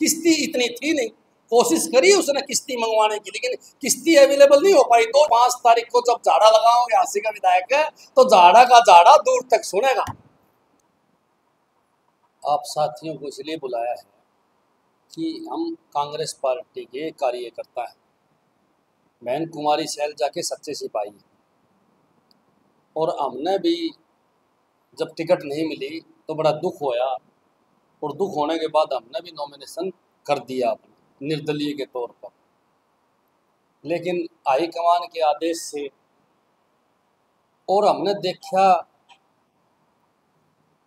किस्ती इतनी थी नहीं, कोशिश करी उसने किस्ती मंगवाने की, लेकिन किस्ती अवेलेबल नहीं हो पाई। तो 5 तारीख को जब झाड़ा लगाओगे हासी का विधायक है, तो झाड़ा का झाड़ा दूर तक सुनेगा। आप साथियों को इसलिए बुलाया है कि हम कांग्रेस पार्टी के कार्यकर्ता हैं, बहन कुमारी सैलजा के सच्चे सिपाही, और हमने भी जब टिकट नहीं मिली तो बड़ा दुख होया, और दुख होने के बाद हमने भी नॉमिनेशन कर दिया अपना निर्दलीय के तौर पर। लेकिन हाईकमान के आदेश से, और हमने देखा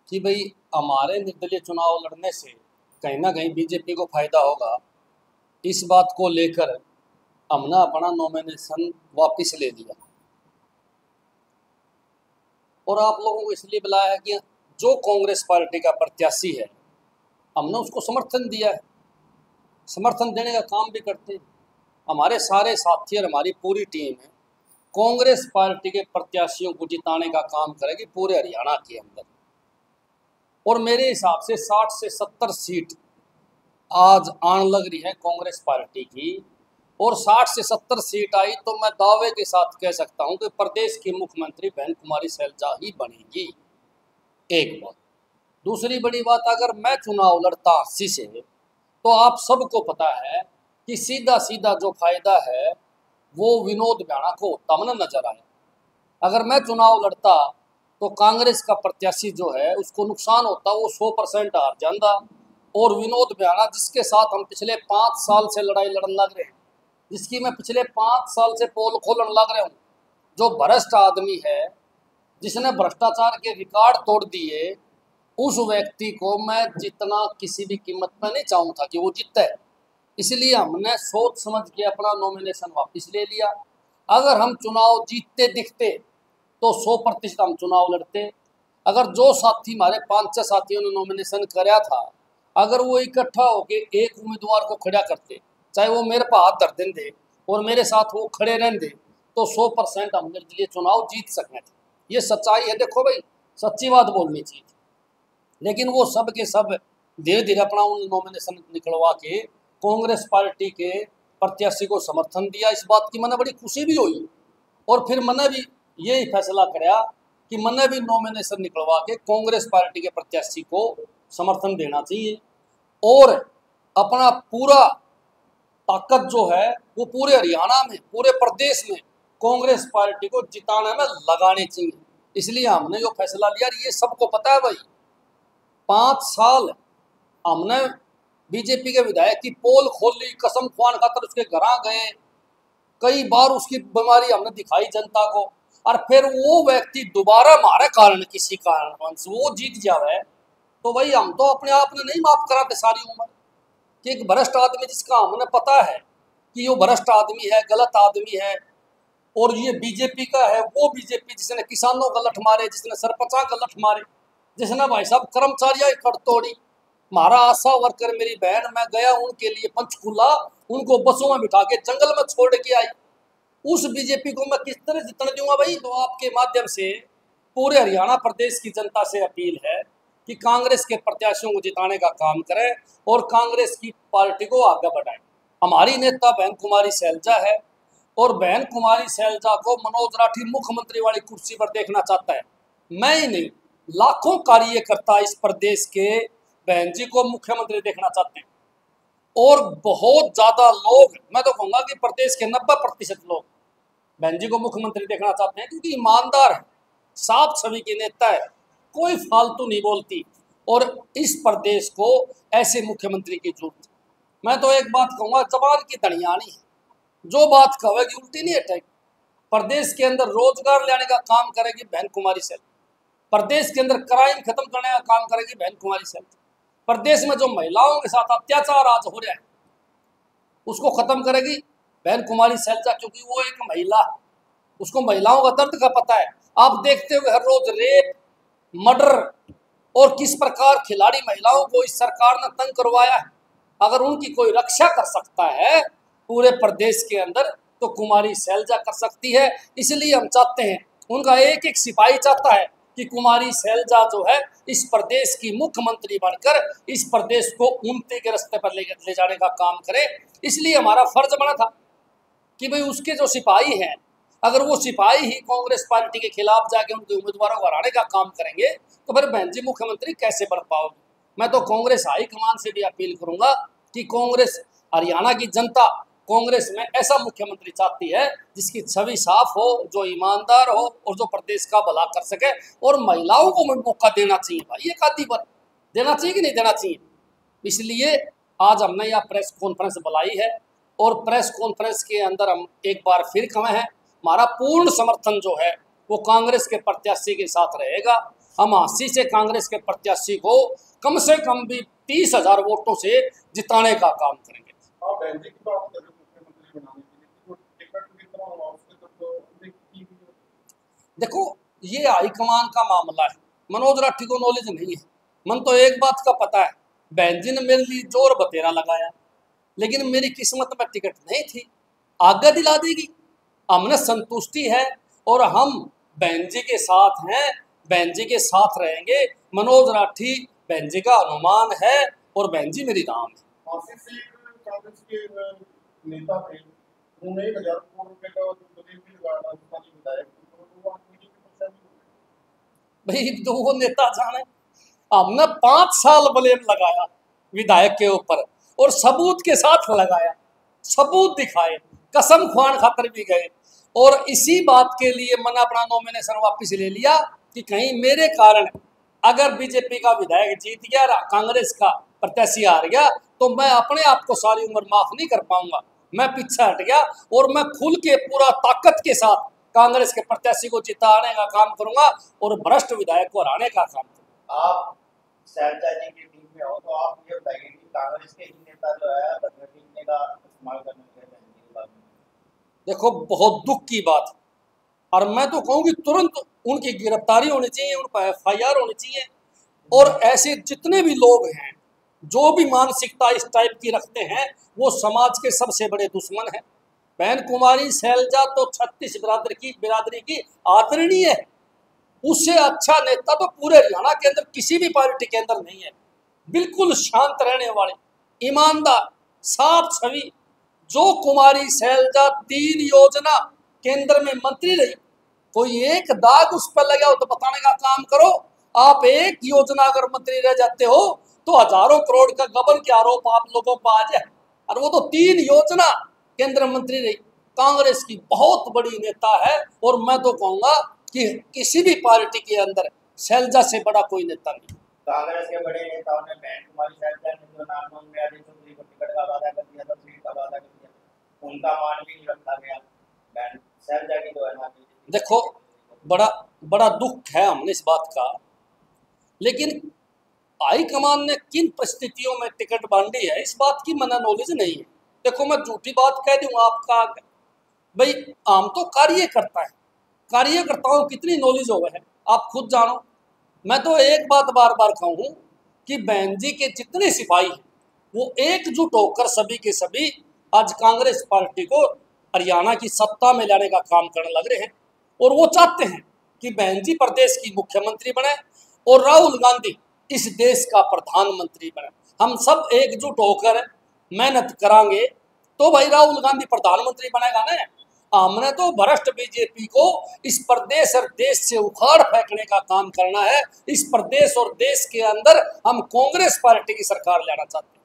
कि भाई हमारे निर्दलीय चुनाव लड़ने से कहीं ना कहीं बीजेपी को फायदा होगा, इस बात को लेकर हमने अपना नॉमिनेशन वापस ले लिया। और आप लोगों को इसलिए बुलाया है कि जो कांग्रेस पार्टी का प्रत्याशी है हमने उसको समर्थन दिया है, समर्थन देने का काम भी करते हैं। हमारे सारे साथी और हमारी पूरी टीम है कांग्रेस पार्टी के प्रत्याशियों को जिताने का काम करेगी पूरे हरियाणा के अंदर। और मेरे हिसाब से 60 से 70 सीट आज आने लग रही है कांग्रेस पार्टी की, और 60 से 70 सीट आई तो मैं दावे के साथ कह सकता हूं कि प्रदेश की मुख्यमंत्री बहन कुमारी सैलजा ही बनेगी। एक बात। दूसरी बड़ी बात, अगर मैं चुनाव लड़ता 80 से, तो आप सबको पता है कि सीधा सीधा जो फायदा है वो विनोद भ्याणा को होता मन नजर आया। अगर मैं चुनाव लड़ता तो कांग्रेस का प्रत्याशी जो है उसको नुकसान होता, वो 100% हार जाता, और विनोद भ्याणा जिसके साथ हम पिछले 5 साल से लड़ाई लड़न लग रहे हैं, जिसकी मैं पिछले 5 साल से पोल खोलन लग रहा हूँ, जो भ्रष्ट आदमी है, जिसने भ्रष्टाचार के रिकॉर्ड तोड़ दिए, उस व्यक्ति को मैं जितना किसी भी कीमत में नहीं चाहूँगा कि वो जीते। इसलिए हमने सोच समझ के अपना नॉमिनेशन वापस ले लिया। अगर हम चुनाव जीतते दिखते तो 100% हम चुनाव लड़ते। अगर जो साथी हमारे 5-6 साथियों ने नॉमिनेशन कराया था, अगर वो इकट्ठा होके एक उम्मीदवार को खड़ा करते, चाहे वो मेरे पर हाथ धर देंगे और मेरे साथ वो खड़े रहेंगे, तो 100% हम निर्दलीय चुनाव जीत सकते थे। ये सच्चाई है। देखो भाई, सच्ची बात बोलनी चाहिए। लेकिन वो सब के सब धीरे धीरे अपना उन नॉमिनेशन निकलवा के कांग्रेस पार्टी के प्रत्याशी को समर्थन दिया। इस बात की मैंने बड़ी खुशी भी हुई, और फिर मैंने भी यही फैसला कराया कि मैंने भी नॉमिनेशन निकलवा के कांग्रेस पार्टी के प्रत्याशी को समर्थन देना चाहिए, और अपना पूरा ताकत जो है वो पूरे हरियाणा में, पूरे प्रदेश में कांग्रेस पार्टी को जिताने में लगानी चाहिए। इसलिए हमने जो फैसला लिया, ये सबको पता है भाई, 5 साल हमने बीजेपी के विधायक की पोल खोली, कसम खुआन खातर उसके घर गए, कई बार उसकी बीमारी हमने दिखाई जनता को, और फिर वो व्यक्ति दोबारा हमारे कारण किसी कारण वो जीत जावे, तो भाई हम तो अपने आप ने नहीं माफ कराते सारी उम्र कि एक भ्रष्ट आदमी जिसका हमने पता है कि वो भ्रष्ट आदमी है, गलत आदमी है, और ये बीजेपी का है, वो बीजेपी जिसने किसानों का लठ मारे, जिसने सरपंचा का लठ मारे, जिसने भाई साहब कर्मचारियों की कट तोड़ी। हमारा आशा वर्कर मेरी बहन, मैं गया उनके लिए पंचकूला, उनको बसों में बिठा के जंगल में छोड़ के आई। उस बीजेपी को मैं किस तरह जितने दूंगा भाई? तो आपके माध्यम से पूरे हरियाणा प्रदेश की जनता से अपील है कि कांग्रेस के प्रत्याशियों को जिताने का काम करें और कांग्रेस की पार्टी को आगे बढ़ाएं। हमारी नेता बहन कुमारी सैलजा है, और बहन कुमारी सैलजा को मनोज राठी मुख्यमंत्री वाली कुर्सी पर देखना चाहता है। मैं ही नहीं, लाखों कार्यकर्ता इस प्रदेश के बहन जी को मुख्यमंत्री देखना चाहते हैं, और बहुत ज्यादा लोग, मैं तो कहूँगा कि प्रदेश के 90% लोग बहन जी को मुख्यमंत्री देखना चाहते हैं, क्योंकि ईमानदार है, साफ छवि की नेता है, कोई फालतू नहीं बोलती, और इस प्रदेश को ऐसे मुख्यमंत्री की जरूरत है। मैं तो एक बात कहूँगा, जबान की दनियानी है, जो बात कहेगी उल्टी नहीं हटेगी। प्रदेश के अंदर रोजगार लाने का काम करेगी बहन कुमारी सैलजा, प्रदेश के अंदर क्राइम खत्म करने का काम करेगी बहन कुमारी सैलजा, प्रदेश में जो महिलाओं के साथ अत्याचार आज हो रहा है उसको खत्म करेगी बहन कुमारी सैलजा, क्योंकि वो एक महिला, उसको महिलाओं का दर्द का पता है। आप देखते हुए हर रोज रेप, मर्डर, और किस प्रकार खिलाड़ी महिलाओं को इस सरकार ने तंग करवाया है। अगर उनकी कोई रक्षा कर सकता है पूरे प्रदेश के अंदर, तो कुमारी सैलजा कर सकती है। इसलिए हम चाहते हैं, उनका एक एक सिपाही चाहता है कि कुमारी शैलजा जो है इस प्रदेश की मुख्यमंत्री बनकर इस प्रदेश को उन्नति के रास्ते पर ले जाने का काम करे। इसलिए हमारा फर्ज बना था कि भाई उसके जो सिपाही हैं, अगर वो सिपाही ही कांग्रेस पार्टी के खिलाफ जाके उनके उम्मीदवारों को हराने का काम करेंगे तो फिर बहन जी मुख्यमंत्री कैसे बन पाओगे। मैं तो कांग्रेस हाईकमान से भी अपील करूंगा कि कांग्रेस, हरियाणा की जनता कांग्रेस में ऐसा मुख्यमंत्री चाहती है जिसकी छवि साफ हो, जो ईमानदार हो और जो प्रदेश का भला कर सके। और महिलाओं को मौका देना चाहिए भाई, एक आधी बार देना चाहिए कि नहीं देना चाहिए। इसलिए आज हमने यह प्रेस कॉन्फ्रेंस बुलाई है और प्रेस कॉन्फ्रेंस के अंदर हम एक बार फिर कहे हैं हमारा पूर्ण समर्थन जो है वो कांग्रेस के प्रत्याशी के साथ रहेगा। हम हांसी से कांग्रेस के प्रत्याशी को कम से कम भी 30,000 वोटों से जिताने का काम करेंगे। देखो ये हाईकमान का मामला है, मनोज राठी को नॉलेज नहीं है। मन तो एक बात का पता है, बहन जी ने मेरे लिए जोर बतेरा लगाया, लेकिन मेरी किस्मत में टिकट नहीं थी। आगे दिला देगी, हमने संतुष्टि है और हम बहन जी के साथ हैं, बहन जी के साथ रहेंगे। मनोज राठी बहन जी का अनुमान है और बहन जी मेरी राम है। कांग्रेस के नेता थे, उन्होंने 1,000 करोड़ रुपए का विधायक भाई तो वो नेता जाने, हमने 5 साल ब्लेम लगाया विधायक के ऊपर और सबूत के साथ लगाया, सबूत दिखाए, कसम खुआन खातर भी गए और इसी बात के लिए मैंने अपना नॉमिनेशन वापस ले लिया कि कहीं मेरे कारण अगर बीजेपी का विधायक जीत गया, कांग्रेस का प्रत्याशी हार गया तो मैं अपने आप को सारी उम्र माफ नहीं कर पाऊंगा। मैं पीछे हट गया और मैं खुल के पूरा ताकत के साथ कांग्रेस के प्रत्याशी को जिताने का काम करूंगा और भ्रष्ट विधायक को हराने का काम करूंगा। आप शैलजा जी की टीम में हो तो आप ये बताइए कि कांग्रेस के ही नेता जो है टीम का इस्तेमाल करने के लिए, देखो बहुत दुख की बात, और मैं तो कहूँ कि तुरंत उनकी गिरफ्तारी होनी चाहिए, उन पर FIR होनी चाहिए। और ऐसे जितने भी लोग हैं जो भी मानसिकता इस टाइप की रखते हैं वो समाज के सबसे बड़े दुश्मन हैं। बहन कुमारी शैलजा तो 36 बिरादरी की आदरणीय है, उससे अच्छा नेता तो पूरे हरियाणा के अंदर किसी भी पार्टी के अंदर नहीं है। बिल्कुल शांत रहने वाले, ईमानदार, साफ छवि। जो कुमारी शैलजा 3 योजना केंद्र में मंत्री रही, कोई एक दाग उस पर लगा हो तो बताने का काम करो। आप एक योजना अगर मंत्री रह जाते हो तो हजारों करोड़ का गबन के आरोप आप लोगों पर आ जाए, और वो तो 3 योजना केंद्र मंत्री रही। कांग्रेस की बहुत बड़ी नेता है और मैं तो कहूंगा कि किसी भी पार्टी के अंदर शैलजा से बड़ा कोई नेता नहीं। कांग्रेस के बड़े नेताओं ने बहन कुमारी शैलजा ने जो नाम चौधरी को टिकट का वादा कर दिया था, सीट का वादा कर दिया, उनका मान भी नहीं रखा गया। बहन शैलजा की जो है ना, देखो बड़ा दुख है हमने इस बात का, लेकिन हाईकमान ने किन परिस्थितियों में टिकट बांटी है इस बात की मना नॉलेज नहीं है। देखो मैं झूठी बात कह दूं आपका, भाई हम तो कार्यकर्ता है, कार्यकर्ताओं को कितनी नॉलेज हो है आप खुद जानो। मैं तो एक बात बार बार कहूँ कि बहन जी के जितने सिपाही हैं वो एकजुट होकर सभी के सभी आज कांग्रेस पार्टी को हरियाणा की सत्ता में लाने का काम करने लग रहे हैं और वो चाहते हैं कि बहन जी प्रदेश की मुख्यमंत्री बने और राहुल गांधी इस देश का प्रधानमंत्री बने। हम सब एकजुट होकर मेहनत करांगे तो भाई राहुल गांधी प्रधानमंत्री बनेगा ना। हमने तो भ्रष्ट बीजेपी को इस प्रदेश और देश से उखाड़ फेंकने का काम करना है। इस प्रदेश और देश के अंदर हम कांग्रेस पार्टी की सरकार लाना चाहते हैं।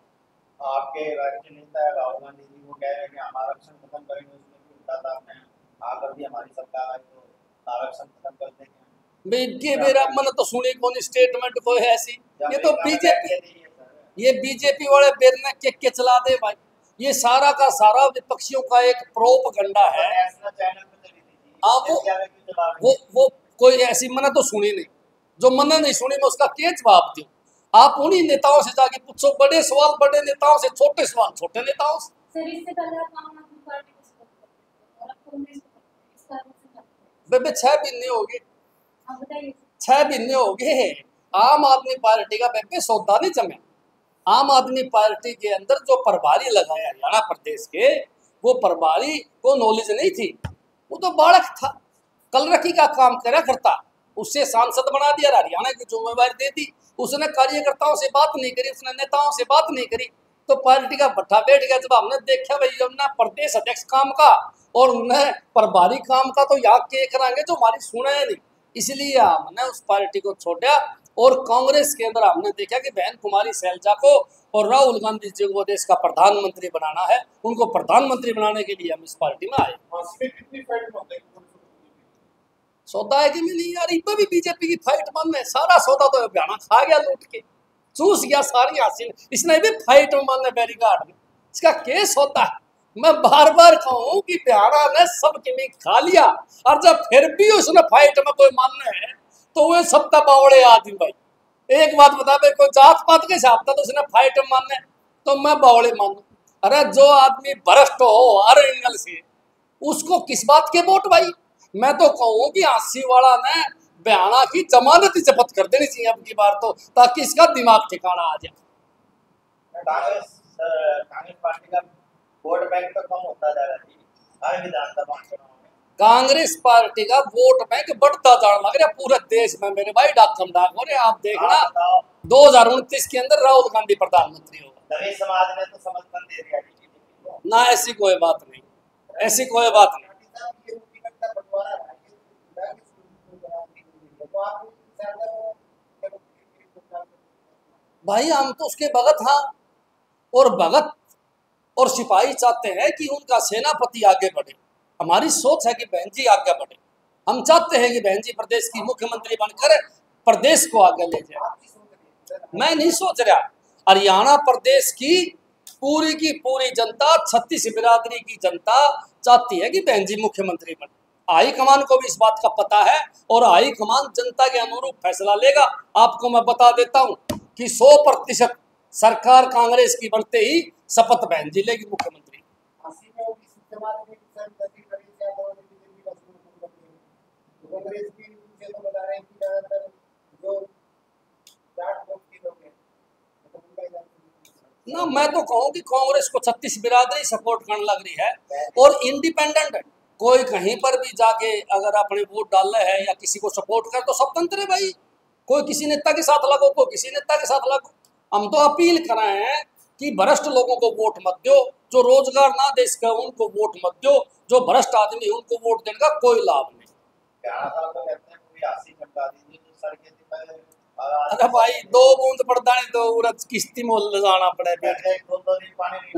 आपके राष्ट्रीय नेता राहुल गांधी जी वो कह रहे हैं कि हम आरक्षण खत्म करेंगे, उसमें आकर भी हमारी सरकार तो आरक्षण खत्म कर देंगे। मेरा मन तो सुनी कौन स्टेटमेंट कोई है ऐसी, ये तो बीजेपी वाले बेरना के चला दे भाई। ये सारा का सारा विपक्षियों का एक प्रोपगंडा है। वो कोई ऐसी मैंने तो सुनी नहीं, जो मैंने नहीं सुनी मैं उसका क्या जवाब दूं। आप उन्हीं नेताओं से जाके पूछो, बड़े सवाल बड़े नेताओं से, छोटे सवाल छोटे नेताओं से। बेबे 6 महीने हो गए, 6 महीने हो गए आम आदमी पार्टी का बेबे सौदा नहीं जमे। आम आदमी पार्टी के अंदर जो प्रभारी लगाया हरियाणा प्रदेश के, वो प्रभारी को नॉलेज नहीं थी, वो तो बालक था, कलरखी का काम करा करता। उससे सांसद बना दिया, हरियाणा की जिम्मेवारी दे दी। उसने कार्यकर्ताओं से बात नहीं करी, उसने नेताओं से बात नहीं करी, तो पार्टी का भट्ठा बैठ गया। जब हमने देखा भाई हमने प्रदेश अध्यक्ष काम का और उन्हें प्रभारी काम का तो यहाँ के कराएंगे जो हमारी सुने नहीं, इसलिए हमने उस पार्टी को छोड़ा। और कांग्रेस के अंदर हमने देखा कि बहन कुमारी शैलजा को और राहुल गांधी जी को देश का प्रधानमंत्री बनाना है, उनको प्रधानमंत्री बनाने के लिए हम इस पार्टी में आए। कितनी फाइट होते हैं? सौदा है कि मिली यार, इतना भी बीजेपी की फाइट बंद है, सारा सौदा तो हरियाणा खा गया लूट के, चूस गया सारी हासिल, इसने भी फाइट में मान बैरिकाड में, इसका केस होता है। मैं बार बार कहूँ कि हरियाणा ने सब की खा लिया, और जब फिर भी उसने फाइट में कोई मानना है तो वे सब बावड़े आदमी भाई। एक बात बता दे, कोई जात पात के हिसाब था तो उसने फाइट में मानना है तो मैं बावड़े मानू। अरे जो आदमी भ्रष्ट हो हर एंगल से, उसको किस बात के वोट भाई। मैं तो कहूँ कि आसी वाला ने हरियाणा की जमानत ही जब्त कर देनी चाहिए अब की बार तो, ताकि इसका दिमाग ठिकाना आ जाए। कांग्रेस पार्टी का वोट बैंक तो कम होता जा रहा है हर विधानसभा चुनाव में। कांग्रेस पार्टी का वोट बैंक बढ़ता जा लग रहा है पूरे देश में मेरे भाई, डाकम डाक हो रहे। आप देखना 2029 के अंदर राहुल गांधी प्रधानमंत्री होगा। दलित समाज ने तो समर्थन दे दिया ना, ऐसी कोई बात नहीं, ऐसी कोई बात नहीं। भाई हम तो उसके भगत हाँ, और भगत और सिपाही चाहते हैं कि उनका सेनापति आगे बढ़े। हमारी सोच है कि बहन जी आगे बढ़े, हम चाहते हैं कि बहन जी प्रदेश की मुख्यमंत्री बनकर प्रदेश को आगे ले जाए। मैं नहीं सोच रहा, हरियाणा प्रदेश की पूरी जनता, 36 बिरादरी की जनता चाहती है कि बहन जी मुख्यमंत्री बने। हाईकमान को भी इस बात का पता है और हाईकमान जनता के अनुरूप फैसला लेगा। आपको मैं बता देता हूं कि 100% सरकार कांग्रेस की बनते ही शपथ बहन जी लेगी मुख्यमंत्री। ना, मैं तो कहूँ कि कांग्रेस को 36 बिरादरी सपोर्ट करने लग रही है और इंडिपेंडेंट है। कोई कहीं पर भी जाके अगर अपने वोट डाल रहे हैं या किसी को सपोर्ट कर तो स्वतंत्र है भाई, कोई किसी नेता के साथ लगो, कोई किसी नेता के साथ लगो। हम तो अपील कर रहे हैं कि भ्रष्ट लोगों को वोट मत दो, जो रोजगार ना दे सके उनको वोट मत दो, जो भ्रष्ट आदमी उनको वोट देने का कोई लाभ नहीं। अरे भाई 2 बूंद पड़ता नहीं तो उरत किश्ती में ले जाना पड़े बेटे।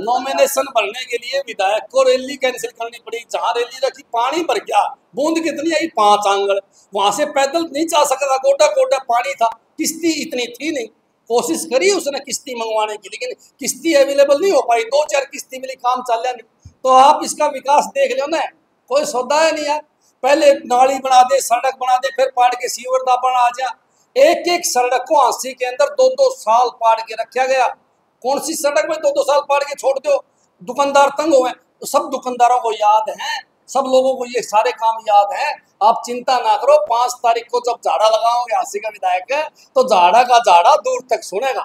नॉमिनेशन भरने के लिए विधायक को रैली कैंसिल करनी पड़ी, जहाँ रैली रखी पानी भर गया, बूंद कितनी आई 5 आंगल, वहां से पैदल नहीं जा सकता, गोटा गोटा पानी था, किश्ती इतनी थी नहीं। कोशिश करी उसने किश्ती मंगवाने की, लेकिन किश्ती अवेलेबल नहीं हो पाई, 2-4 किश्ती मिली, काम चल नहीं। तो आप इसका विकास देख लो ना, कोई सौदा है नहीं यार। पहले नाली बना दे, सड़क बना दे, फिर पाड़ के सीवर दापन आ जा। एक सड़क को हांसी के अंदर 2-2 साल पाड़ के रखा गया। कौन सी सड़क में 2-2 साल पाड़ के छोड़ दो, दुकानदार तंग हुए। तो सब दुकानदारों को याद है, सब लोगों को ये सारे काम याद है। आप चिंता ना करो, 5 तारीख को जब झाड़ा लगाओगे हांसी का विधायक तो झाड़ा का झाड़ा दूर तक सुनेगा।